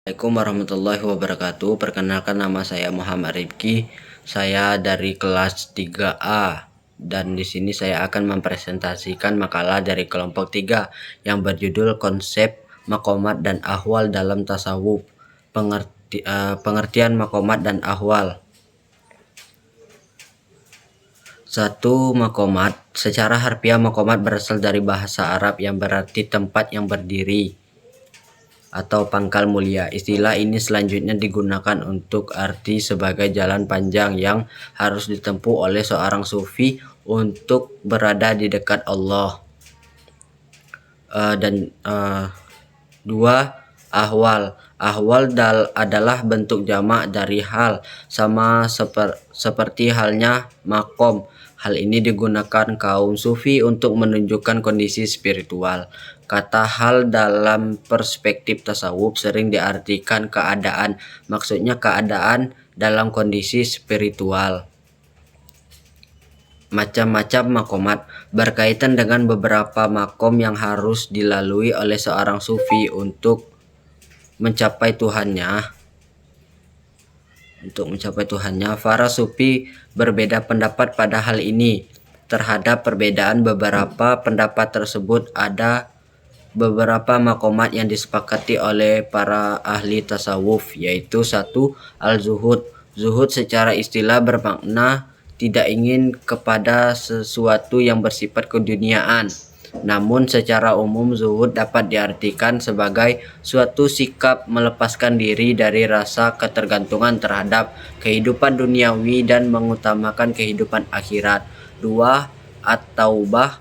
Assalamualaikum warahmatullahi wabarakatuh. Perkenalkan, nama saya Muhammad Rifki. Saya dari kelas 3A dan di sini saya akan mempresentasikan makalah dari kelompok 3 yang berjudul Konsep Maqamat dan Ahwal dalam Tasawuf. Pengertian maqamat dan ahwal. 1. Maqamat. Secara harfiah, maqamat berasal dari bahasa Arab yang berarti tempat yang berdiri atau pangkal mulia. Istilah ini selanjutnya digunakan untuk arti sebagai jalan panjang yang harus ditempuh oleh seorang sufi untuk berada di dekat Allah. 2. Ahwal. Ahwal adalah bentuk jamak dari hal, sama seperti halnya makom. Hal ini digunakan kaum sufi untuk menunjukkan kondisi spiritual. Kata hal dalam perspektif tasawuf sering diartikan keadaan, maksudnya keadaan dalam kondisi spiritual. Macam-macam makomat berkaitan dengan beberapa makom yang harus dilalui oleh seorang sufi untuk mencapai Tuhannya. Para sufi berbeda pendapat pada hal ini. Terhadap perbedaan beberapa pendapat tersebut, ada beberapa makomat yang disepakati oleh para ahli tasawuf, yaitu 1. Al-zuhud. Zuhud secara istilah bermakna tidak ingin kepada sesuatu yang bersifat keduniaan. Namun secara umum zuhud dapat diartikan sebagai suatu sikap melepaskan diri dari rasa ketergantungan terhadap kehidupan duniawi dan mengutamakan kehidupan akhirat. 2. At-taubah.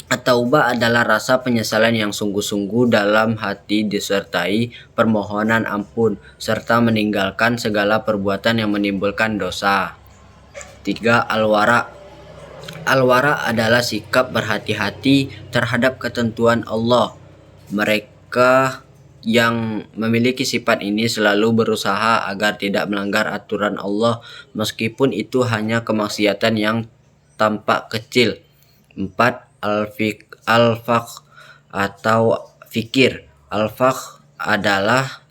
At-taubah adalah rasa penyesalan yang sungguh-sungguh dalam hati disertai permohonan ampun serta meninggalkan segala perbuatan yang menimbulkan dosa. 3. Al-wara. Al-wara adalah sikap berhati-hati terhadap ketentuan Allah. Mereka yang memiliki sifat ini selalu berusaha agar tidak melanggar aturan Allah meskipun itu hanya kemaksiatan yang tampak kecil. 4. Al-faqh atau fikir. Al-faqh adalah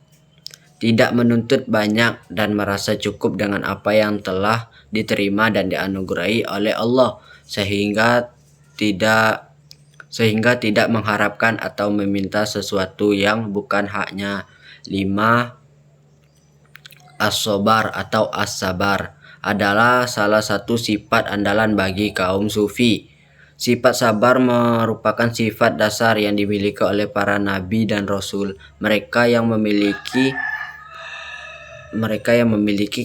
tidak menuntut banyak dan merasa cukup dengan apa yang telah diterima dan dianugerahi oleh Allah sehingga tidak mengharapkan atau meminta sesuatu yang bukan haknya. 5. As-sabar atau as-sabar adalah salah satu sifat andalan bagi kaum sufi. Sifat sabar merupakan sifat dasar yang dimiliki oleh para nabi dan rasul. Mereka yang memiliki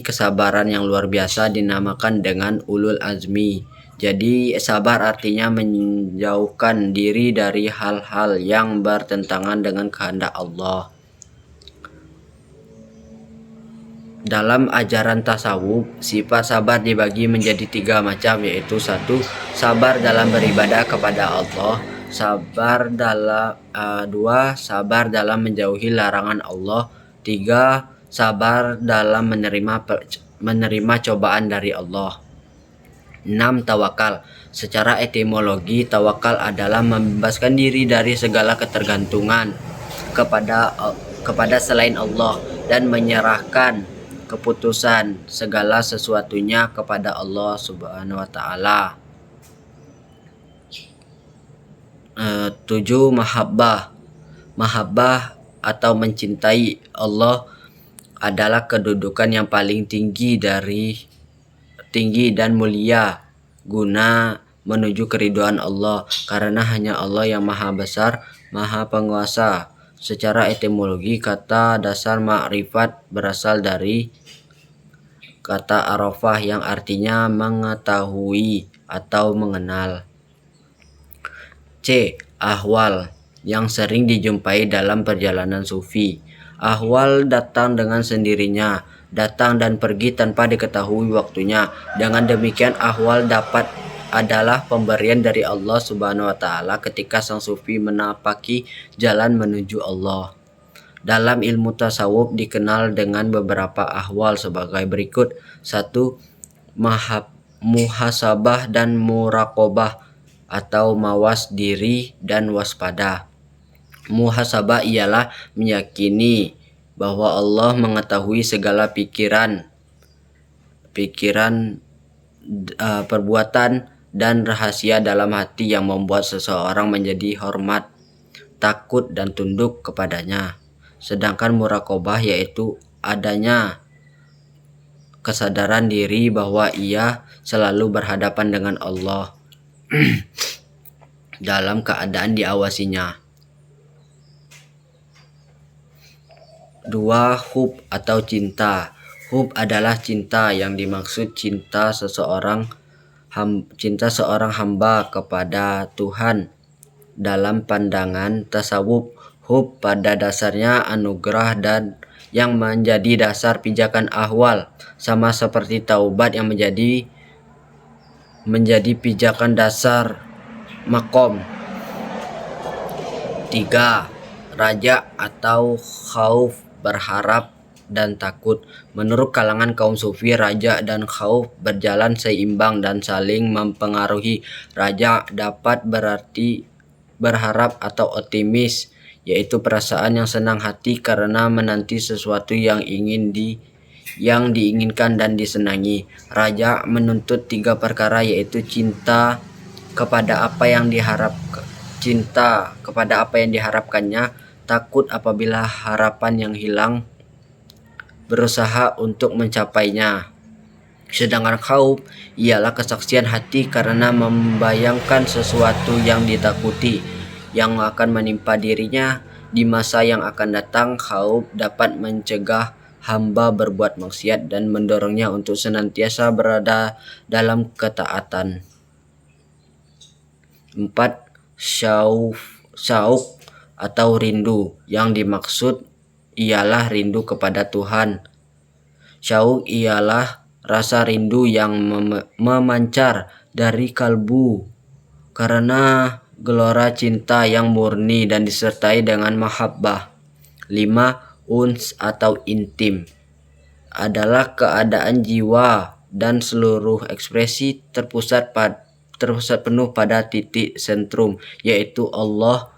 kesabaran yang luar biasa dinamakan dengan ulul azmi. Jadi sabar artinya menjauhkan diri dari hal-hal yang bertentangan dengan kehendak Allah. Dalam ajaran tasawuf, sifat sabar dibagi menjadi 3 macam, yaitu 1. Sabar dalam beribadah kepada Allah. 2. Sabar dalam menjauhi larangan Allah. 3. Sabar dalam menerima cobaan dari Allah. 6. Tawakal. Secara etimologi, tawakal adalah membebaskan diri dari segala ketergantungan kepada selain Allah dan menyerahkan keputusan segala sesuatunya kepada Allah Subhanahu wa taala. 7. Mahabbah atau mencintai Allah adalah kedudukan yang paling tinggi dan mulia guna menuju keridhaan Allah, karena hanya Allah yang maha besar, maha penguasa. Secara etimologi, kata dasar ma'rifat berasal dari kata arafah yang artinya mengetahui atau mengenal. C. Ahwal yang sering dijumpai dalam perjalanan sufi. Ahwal datang dengan sendirinya, datang dan pergi tanpa diketahui waktunya. Dengan demikian, ahwal adalah pemberian dari Allah Subhanahu wa taala ketika sang sufi menapaki jalan menuju Allah. Dalam ilmu tasawuf dikenal dengan beberapa ahwal sebagai berikut. 1. Muhasabah dan muraqabah atau mawas diri dan waspada. Muhasabah ialah meyakini bahwa Allah mengetahui segala pikiran, perbuatan, dan rahasia dalam hati yang membuat seseorang menjadi hormat, takut, dan tunduk kepadanya. Sedangkan muraqabah yaitu adanya kesadaran diri bahwa ia selalu berhadapan dengan Allah dalam keadaan diawasinya. 2. Hub atau cinta. Hub adalah cinta, yang dimaksud cinta seorang hamba kepada Tuhan. Dalam pandangan tasawuf, hub pada dasarnya anugerah dan yang menjadi dasar pijakan ahwal, sama seperti taubat yang menjadi pijakan dasar makom. 3. Raja atau khauf, berharap dan takut. Menurut kalangan kaum sufi, raja dan khauf berjalan seimbang dan saling mempengaruhi. Raja dapat berarti berharap atau optimis, yaitu perasaan yang senang hati karena menanti sesuatu yang diinginkan dan disenangi. Raja menuntut 3 perkara, yaitu cinta kepada apa yang diharapkannya, takut apabila harapan yang hilang, berusaha untuk mencapainya. Sedangkan khauf ialah kesaksian hati karena membayangkan sesuatu yang ditakuti yang akan menimpa dirinya di masa yang akan datang. Khauf dapat mencegah hamba berbuat maksiat dan mendorongnya untuk senantiasa berada dalam ketaatan. 4. Syauq atau rindu, yang dimaksud ialah rindu kepada Tuhan. Syauq ialah rasa rindu yang memancar dari kalbu karena gelora cinta yang murni dan disertai dengan mahabbah. 5. Uns atau intim adalah keadaan jiwa dan seluruh ekspresi terpusat penuh pada titik sentrum, yaitu Allah.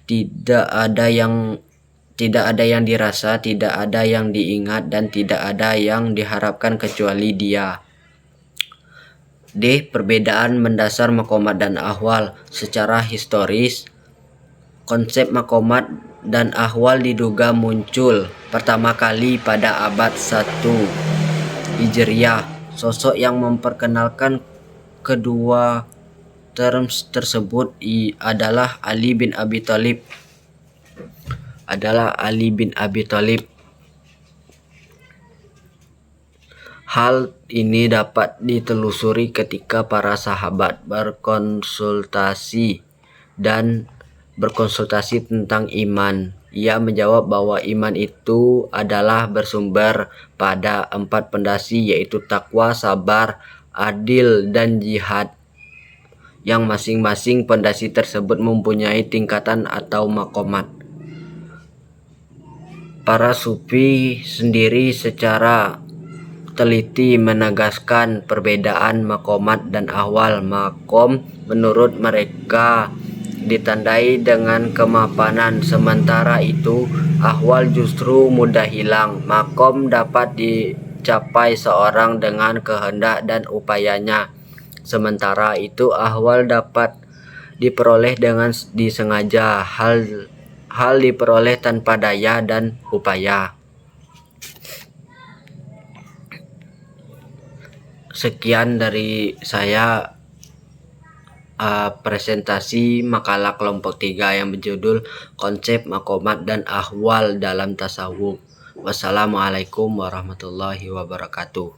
Tidak ada yang dirasa, tidak ada yang diingat, dan tidak ada yang diharapkan kecuali Dia. D. Perbedaan mendasar maqamat dan ahwal. Secara historis, konsep maqamat dan ahwal diduga muncul pertama kali pada abad 1 Hijriah. Sosok yang memperkenalkan kedua terms tersebut adalah Ali bin Abi Thalib. Hal ini dapat ditelusuri ketika para sahabat berkonsultasi tentang iman. Ia menjawab bahwa iman itu adalah bersumber pada 4 pondasi, yaitu takwa, sabar, adil, dan jihad, yang masing-masing pondasi tersebut mempunyai tingkatan atau maqamat. Para sufi sendiri secara teliti menegaskan perbedaan maqamat dan ahwal. Maqam menurut mereka ditandai dengan kemapanan, sementara itu ahwal justru mudah hilang. Maqam dapat dicapai seorang dengan kehendak dan upayanya, sementara itu ahwal dapat diperoleh dengan disengaja, hal diperoleh tanpa daya dan upaya. Sekian dari saya presentasi makalah kelompok 3 yang berjudul Konsep Maqamat dan Ahwal dalam Tasawuf. Wassalamualaikum warahmatullahi wabarakatuh.